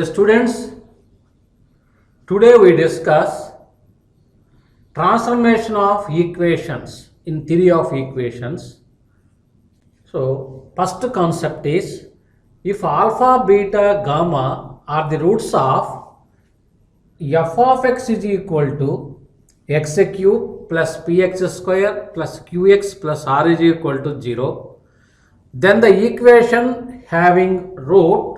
students, today we discuss transformation of equations in theory of equations. So, first concept is if alpha, beta, gamma are the roots of f of x is equal to x cube plus px square plus qx plus r is equal to 0, then the equation having root,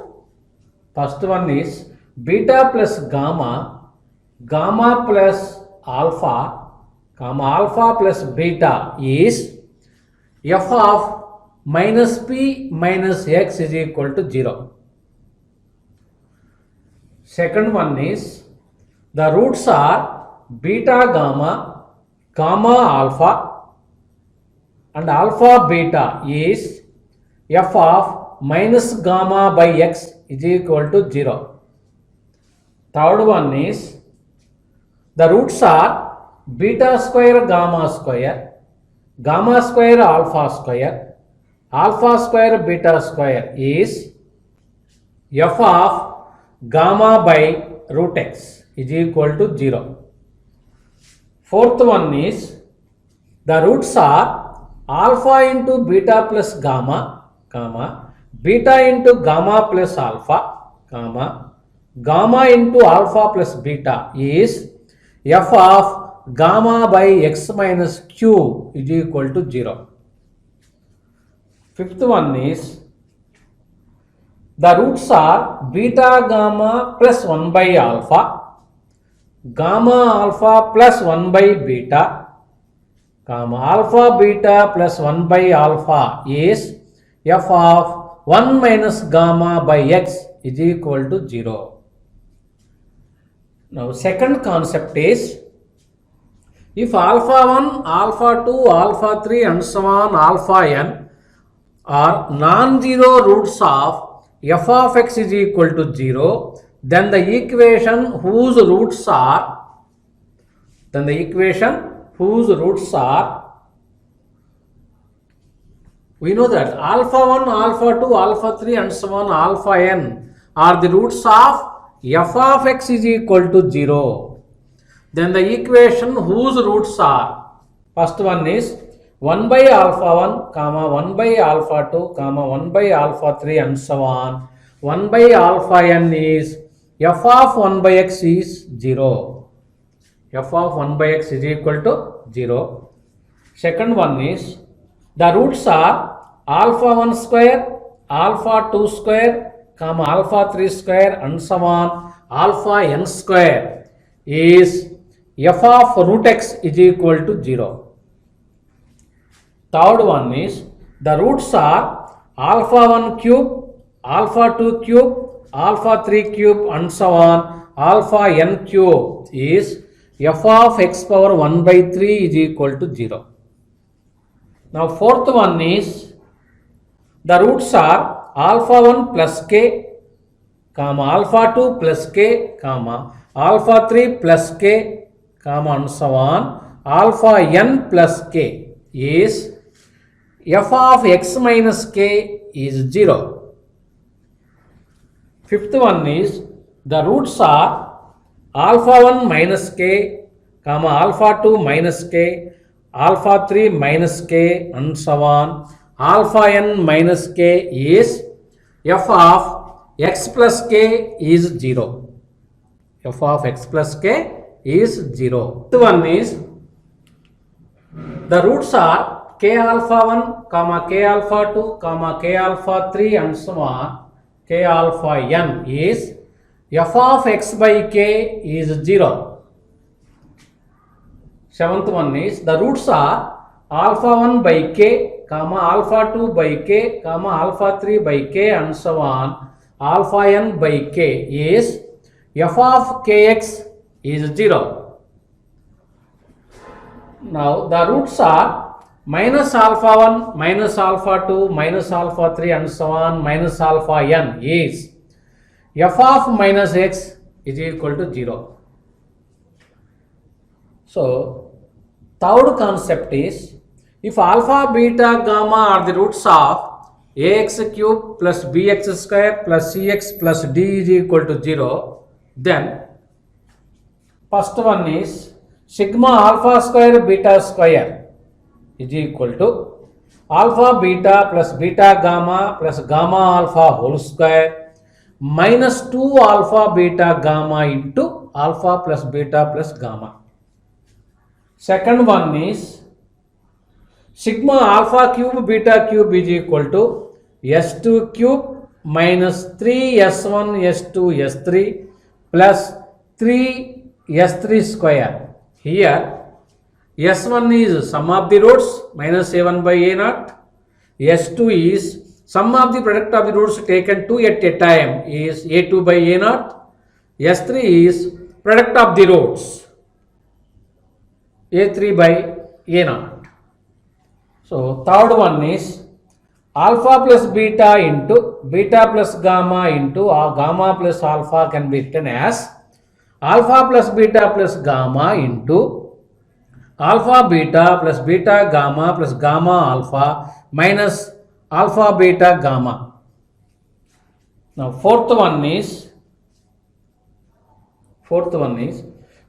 first one is beta plus gamma, gamma plus alpha, comma alpha plus beta is f of minus p minus x is equal to 0. Second one is the roots are beta gamma, gamma alpha and alpha beta is f of minus gamma by x is equal to 0. Third one is the roots are beta square gamma square, gamma square alpha square, alpha square beta square is f of gamma by root x is equal to 0. Fourth one is the roots are alpha into beta plus gamma, comma, beta into gamma plus alpha, comma, gamma into alpha plus beta is f of gamma by x minus q is equal to 0. Fifth one is the roots are beta gamma plus 1 by alpha, gamma alpha plus 1 by beta, comma, alpha beta plus 1 by alpha is f of 1 minus gamma by x is equal to 0. Now second concept is if alpha 1, alpha 2, alpha 3 and so on alpha n are non-zero roots of f of x is equal to 0, then the equation whose roots are we know that alpha 1, alpha 2, alpha 3 and so on alpha n are the roots of f of x is equal to 0. Then the equation whose roots are, first one is 1 by alpha 1, comma 1 by alpha 2, comma 1 by alpha 3 and so on. 1 by alpha n is f of 1 by x is 0. f of 1 by x is equal to 0. Second one is the roots are alpha 1 square, alpha 2 square, comma alpha 3 square and so on alpha n square is f of root x is equal to 0. Third one is the roots are alpha 1 cube, alpha 2 cube, alpha 3 cube and so on alpha n cube is f of x power 1 by 3 is equal to 0. Now fourth one is the roots are alpha 1 plus k, comma alpha 2 plus k, comma alpha 3 plus k, comma and so on alpha n plus k is f of x minus k is 0. Fifth one is the roots are alpha 1 minus k, comma alpha 2 minus k, alpha 3 minus k and so on alpha n minus k is f of x plus k is 0. f of x plus k is 0. Fifth one is the roots are k alpha 1, comma k alpha 2, comma k alpha 3 and so on k alpha n is f of x by k is 0. Seventh one is the roots are alpha 1 by k, comma alpha 2 by k, comma alpha 3 by k and so on alpha n by k is f of kx is 0. Now the roots are minus alpha 1, minus alpha 2, minus alpha 3 and so on minus alpha n is f of minus x is equal to 0. So third concept is if alpha, beta, gamma are the roots of ax cube plus bx square plus cx plus d is equal to 0, then first one is sigma alpha square beta square is equal to alpha beta plus beta gamma plus gamma alpha whole square minus 2 alpha beta gamma into alpha plus beta plus gamma. Second one is sigma alpha cube beta cube is equal to s2 cube minus 3s1 s2 s3 plus 3s3 square. Here s1 is sum of the roots minus a1 by a0. s2 is sum of the product of the roots taken 2 at a time is a2 by a0. s3 is product of the roots a3 by a0. So third one is alpha plus beta into beta plus gamma into gamma plus alpha can be written as alpha plus beta plus gamma into alpha beta plus beta gamma plus gamma alpha minus alpha beta gamma. Now fourth one is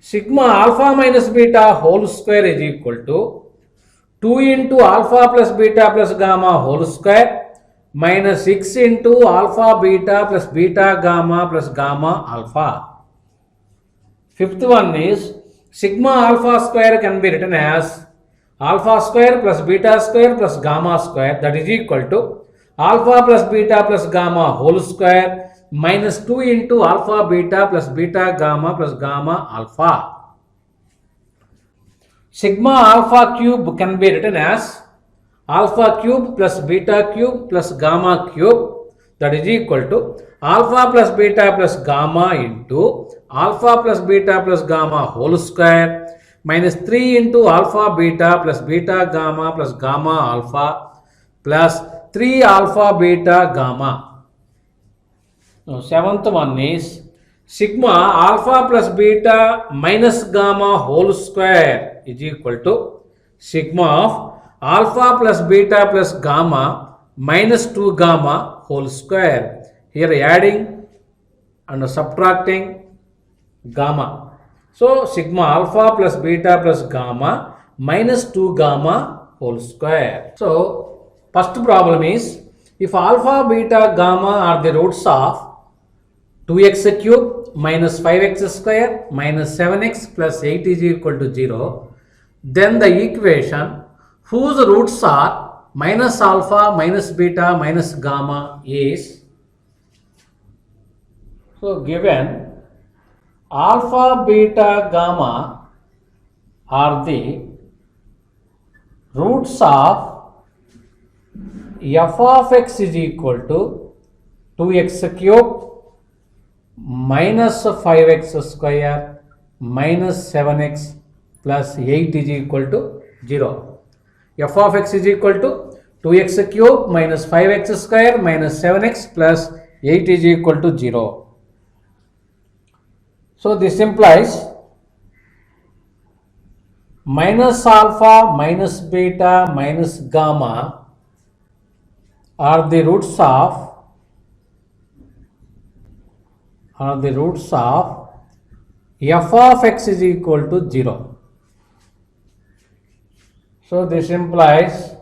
sigma alpha minus beta whole square is equal to 2 into alpha plus beta plus gamma whole square minus 6 into alpha beta plus beta gamma plus gamma alpha. Fifth one is sigma alpha square can be written as alpha square plus beta square plus gamma square, that is equal to alpha plus beta plus gamma whole square minus 2 into alpha beta plus beta gamma plus gamma alpha. Sigma alpha cube can be written as alpha cube plus beta cube plus gamma cube, that is equal to alpha plus beta plus gamma into alpha plus beta plus gamma whole square minus 3 into alpha beta plus beta gamma plus gamma alpha plus 3 alpha beta gamma. Now seventh one is sigma alpha plus beta minus gamma whole square is equal to sigma of alpha plus beta plus gamma minus 2 gamma whole square. Here adding and subtracting gamma. So sigma alpha plus beta plus gamma minus 2 gamma whole square. So first problem is if alpha beta gamma are the roots of 2x cube minus 5x square minus 7x plus 8 is equal to 0, then the equation whose roots are minus alpha minus beta minus gamma is, so given alpha beta gamma are the roots of f of x is equal to 2x cube minus 5x square minus 7x plus 8 is equal to 0. F of x is equal to 2x cube minus 5x square minus 7x plus 8 is equal to 0. So this implies minus alpha minus beta minus gamma are the roots of f of x is equal to 0. So this implies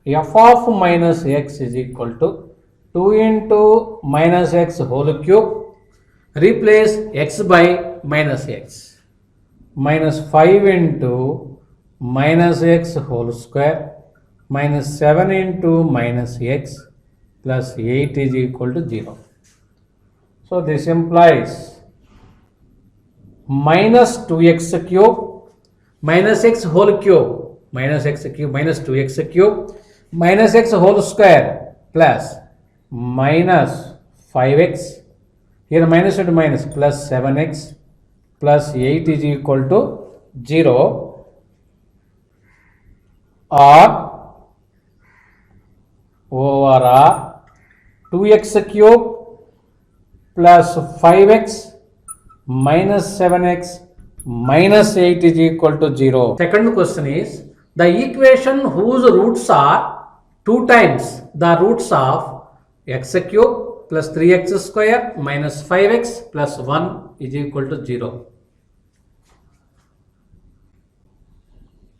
f of minus x is equal to 2 into minus x whole cube, replace x by minus x, minus 5 into minus x whole square minus 7 into minus x plus 8 is equal to 0. So this implies minus 2x cube minus x whole cube minus x cube minus 2x cube minus x whole square plus minus 5x, here minus into minus plus 7x plus 8 is equal to 0, or over r 2x cube plus 5x minus 7x minus 8 is equal to 0. Second question is the equation whose roots are 2 times the roots of x cube plus 3x square minus 5x plus 1 is equal to 0.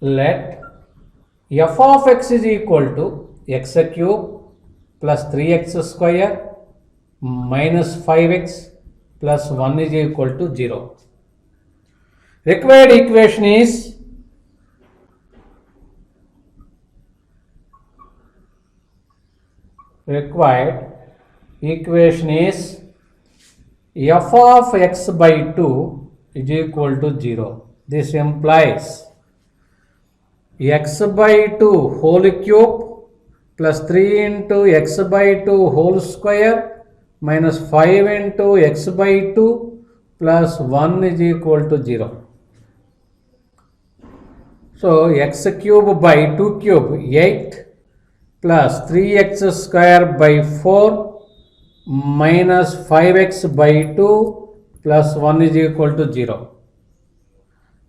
Let f of x is equal to x cube plus 3x square minus 5x plus 1 is equal to 0. Required equation is f of x by 2 is equal to 0. This implies x by 2 whole cube plus 3 into x by 2 whole square minus 5 into x by 2 plus 1 is equal to 0. So x cube by 2 cube 8 plus 3x square by 4 minus 5x by 2 plus 1 is equal to 0.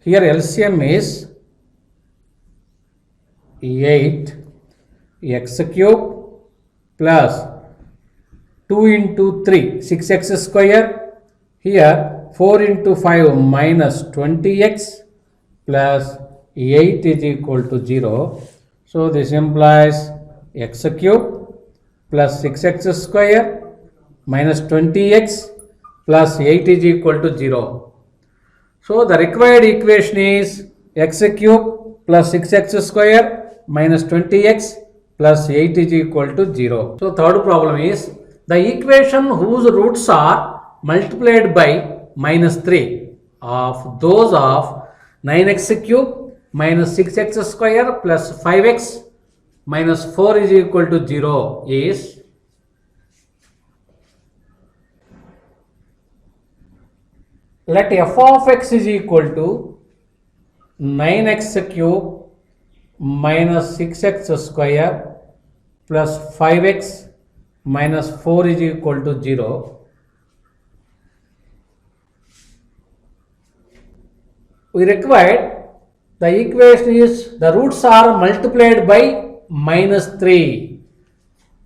Here LCM is 8 x cube plus 2 into 3 6x square, here 4 into 5 minus 20x plus 8 is equal to 0. So this implies x cube plus 6x square minus 20x plus 8 is equal to 0. So the required equation is x cube plus 6x square minus 20x plus 8 is equal to 0. So third problem is the equation whose roots are multiplied by minus 3 of those of 9x cube minus 6x square plus 5x minus 4 is equal to 0 is let f of x is equal to 9x cube minus 6x square plus 5x minus 4 is equal to 0. We required the equation is the roots are multiplied by minus 3.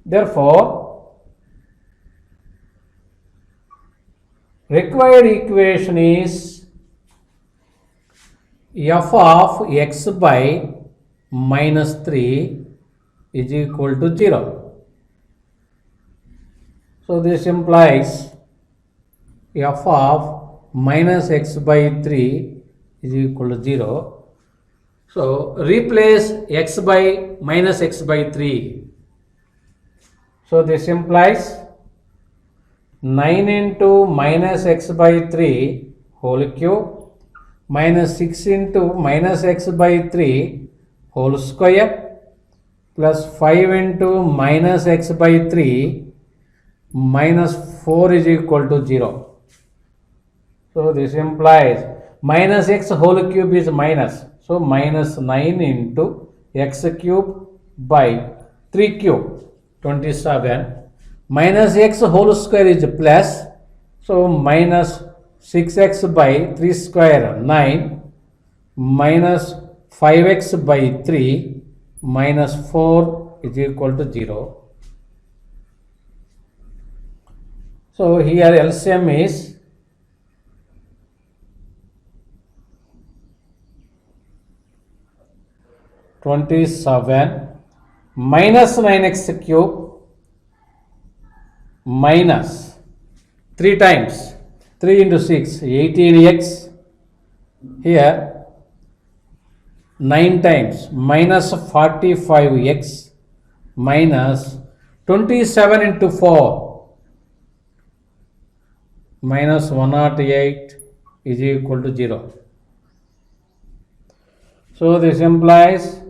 Therefore, required equation is f of x by minus 3 is equal to 0. So this implies f of minus x by 3 is equal to 0. So replace x by minus x by 3. So this implies 9 into minus x by 3 whole cube minus 6 into minus x by 3 whole square plus 5 into minus x by 3 minus 4 is equal to 0. So this implies minus x whole cube is minus. So minus 9 into x cube by 3 cube 27 minus x whole square is plus. So minus 6x by 3 square 9 minus 5x by 3 minus 4 is equal to 0. So here LCM is 27 minus 9x cube minus 3 times 3 into 6 18x, here 9 times minus 45x minus 27 into 4 minus 108 is equal to 0. So this implies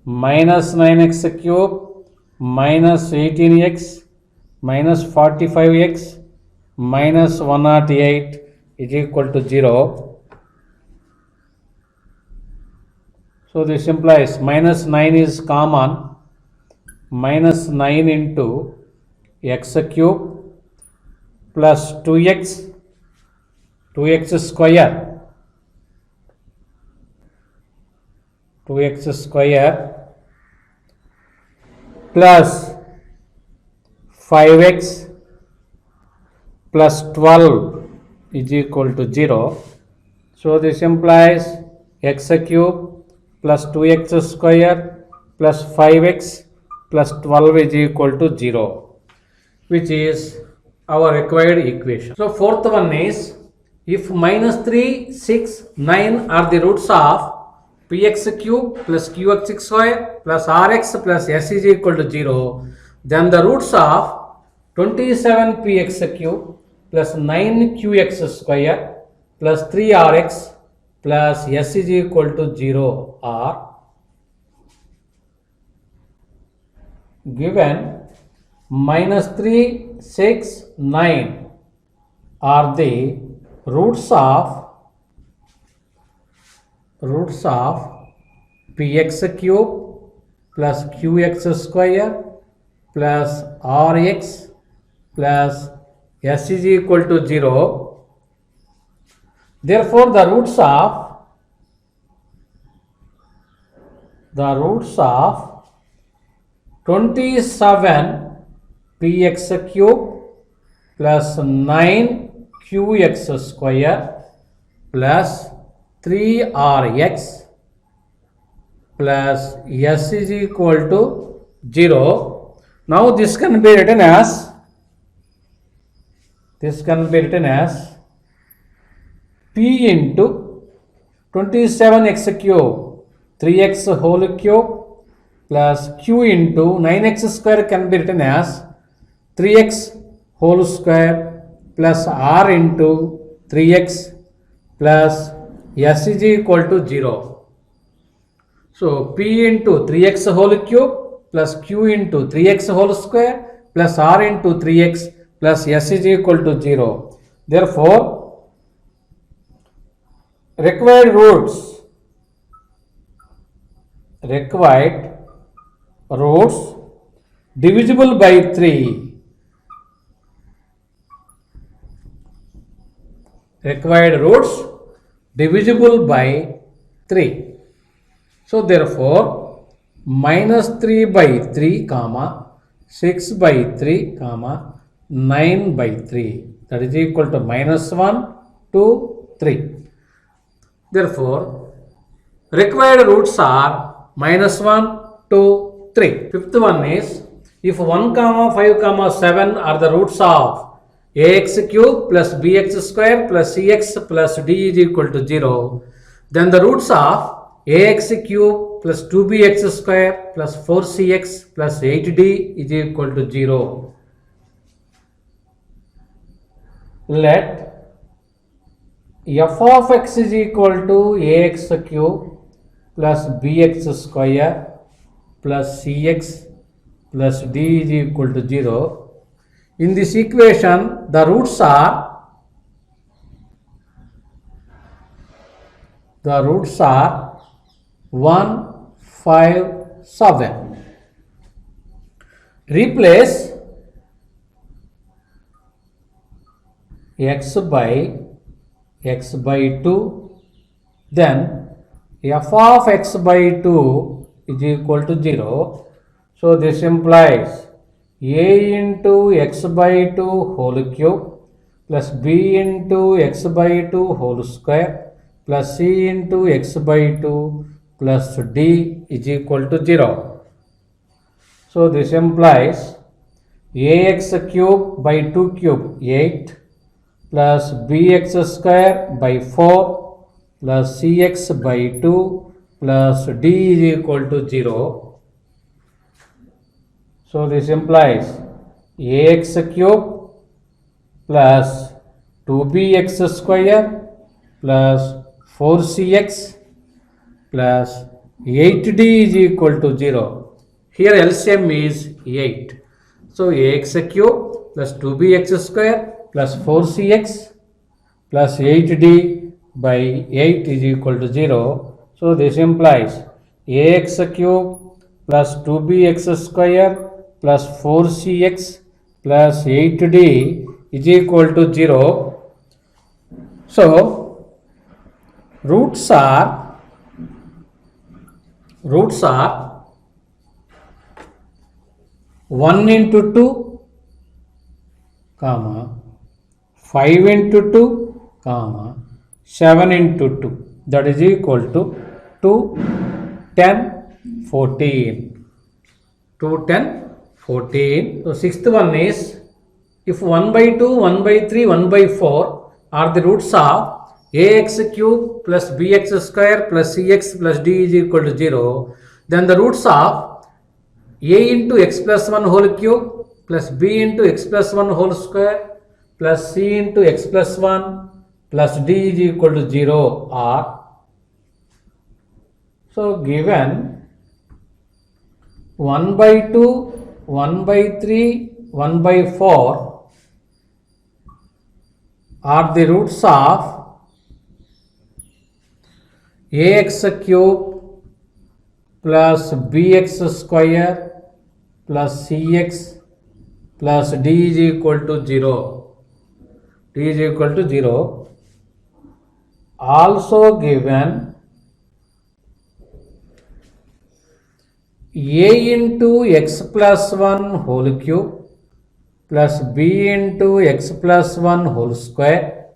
minus 9x cube minus 18x minus 45x minus 108 is equal to 0. So this implies minus 9 is common, minus 9 into x cube plus 2x square 2x square plus 5x plus 12 is equal to 0. So this implies x cube plus 2x square plus 5x plus 12 is equal to 0, which is our required equation. So fourth one is, if minus 3, 6, 9 are the roots of px cube plus qx square plus rx plus s is equal to 0, then the roots of 27 px cube plus 9 qx square plus 3 rx plus s is equal to 0 are given. Minus 3, 6, 9 are the roots of px cube plus qx square plus rx plus s is equal to 0. Therefore, the roots of 27 px cube plus 9 qx square plus 3rx plus s is equal to 0. Now this can be written as p into 27x cube 3x whole cube plus q into 9x square can be written as 3x whole square plus r into 3x plus s is equal to 0. So p into 3x whole cube plus q into 3x whole square plus r into 3x plus s is equal to 0. Therefore, required roots divisible by 3. Required roots divisible by 3. So therefore, minus 3 by 3 comma 6 by 3 comma 9 by 3, that is equal to minus 1, 2, 3. Therefore, required roots are minus 1, 2, 3. Fifth one is, if 1 comma 5 comma 7 are the roots of ax cube plus bx square plus cx plus d is equal to 0, then the roots of ax cube plus 2bx square plus 4cx plus 8d is equal to 0. Let f of x is equal to ax cube plus bx square plus cx plus d is equal to 0. In this equation, the roots are 1, 5, 7. Replace x by 2, then f of x by 2 is equal to 0. So this implies a into x by 2 whole cube plus b into x by 2 whole square plus c into x by 2 plus d is equal to 0. So this implies ax cube by 2 cube 8 plus bx square by 4 plus cx by 2 plus d is equal to 0. So this implies ax cube plus 2bx square plus 4cx plus 8d is equal to 0. Here LCM is 8. So ax cube plus 2bx square plus 4cx plus 8d by 8 is equal to 0. So this implies ax cube plus 2bx square plus 4cx plus 8d is equal to 0. So roots are 1 into 2, comma, 5 into 2, comma, 7 into 2. That is equal to 2, 10, 14. 2, 10, 14. So sixth one is, if 1 by 2, 1 by 3, 1 by 4 are the roots of ax cube plus bx square plus cx plus d is equal to 0, then the roots of a into x plus 1 whole cube plus b into x plus 1 whole square plus c into x plus 1 plus d is equal to 0 are, so given 1 by 2, 1 by 3, 1 by 4 are the roots of ax cube plus bx square plus cx plus d is equal to 0. D is equal to 0. Also given a into x plus 1 whole cube plus b into x plus 1 whole square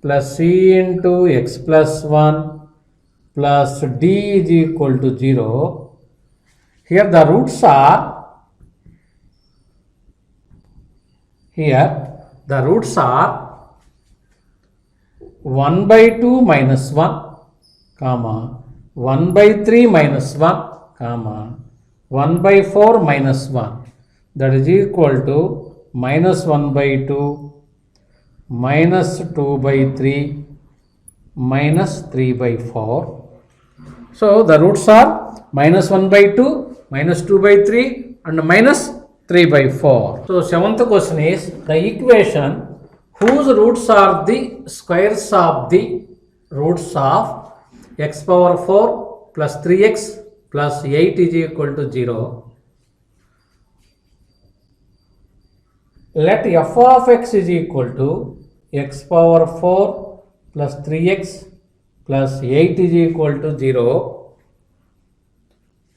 plus c into x plus 1 plus d is equal to 0. Here the roots are, here the roots are 1 by 2 minus 1, comma, 1 by 3 minus 1, comma, 1 by 4 minus 1. That is equal to minus 1 by 2, minus 2 by 3, minus 3 by 4. So the roots are minus 1 by 2, minus 2 by 3 and minus 3 by 4. So seventh question is, the equation whose roots are the squares of the roots of x power 4 plus 3x plus 8 is equal to 0. Let f of x is equal to x power 4 plus 3x plus 8 is equal to 0.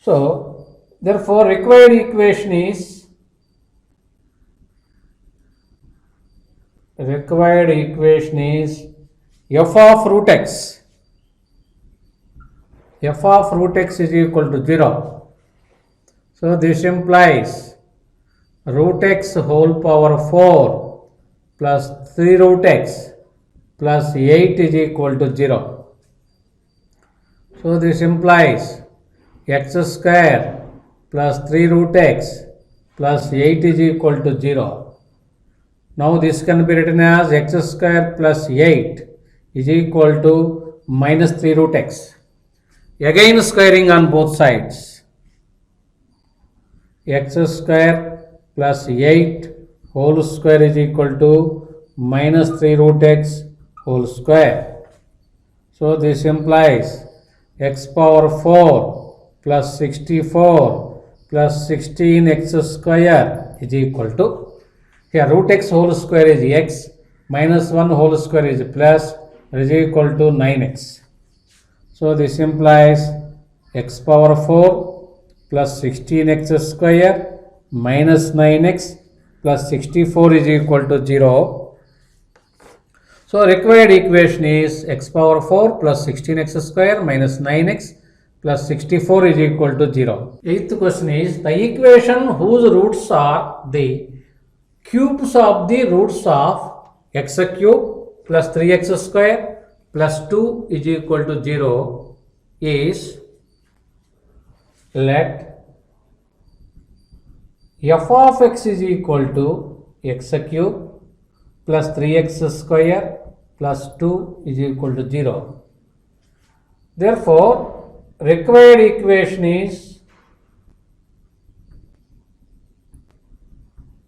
So therefore required equation is, f of root x. F of root x is equal to 0. So this implies root x whole power 4 plus 3 root x plus 8 is equal to 0. So this implies x square plus 3 root x plus 8 is equal to 0. Now this can be written as x square plus 8 is equal to minus 3 root x. Again squaring on both sides. X square plus 8 whole square is equal to minus 3 root x whole square. So this implies x power 4 plus 64 plus 16x square is equal to, here root x whole square is x, minus 1 whole square is plus, is equal to 9x. So this implies x power 4 plus 16x square minus 9x plus 64 is equal to 0. So required equation is x power 4 plus 16x square minus 9x plus 64 is equal to 0. Eighth question is, the equation whose roots are the cubes of the roots of x cube plus 3x square plus 2 is equal to 0 is, let f of x is equal to x cube plus 3x square plus 2 is equal to 0. Therefore required equation is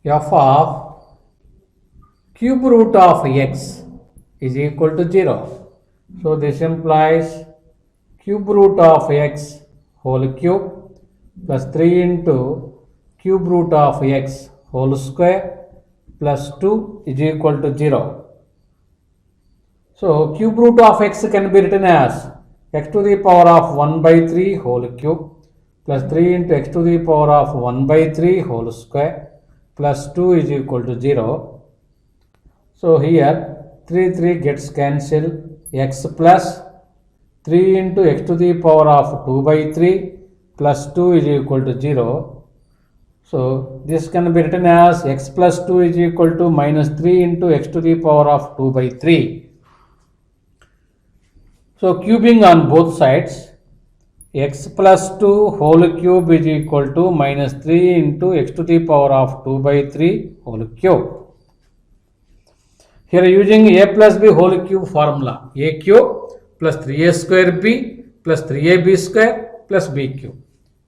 f of cube root of x is equal to 0. So this implies cube root of x whole cube plus 3 into cube root of x whole square plus 2 is equal to 0. So cube root of x can be written as x to the power of 1 by 3 whole cube plus 3 into x to the power of 1 by 3 whole square plus 2 is equal to 0. So here 3 gets cancelled, x plus 3 into x to the power of 2 by 3 plus 2 is equal to 0. So this can be written as x plus 2 is equal to minus 3 into x to the power of 2 by 3. So cubing on both sides, x plus 2 whole cube is equal to minus 3 into x to the power of 2 by 3 whole cube. Here using a plus b whole cube formula, a cube plus 3a square b plus 3ab square plus b cube.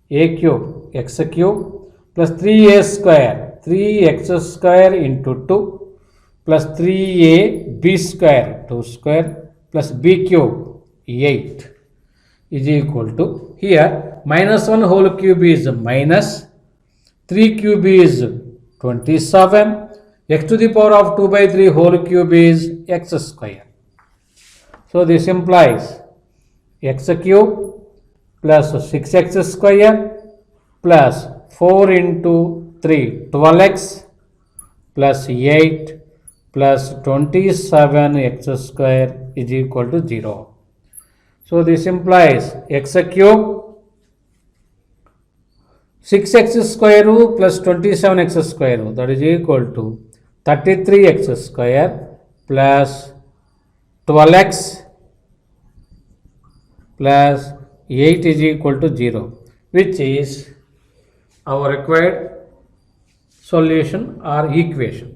A cube x cube plus 3a square 3x square into 2 plus 3ab square 2 square plus b cube 8 is equal to, here minus 1 whole cube is minus 3 cube is 27, x to the power of 2 by 3 whole cube is x square. So this implies x cube plus 6x square plus 4 into 3 12x plus 8 plus 27x square is equal to 0. So this implies x cube 6x square plus 27x square, that is equal to 33x square plus 12x plus 8 is equal to 0, which is our required solution or equation.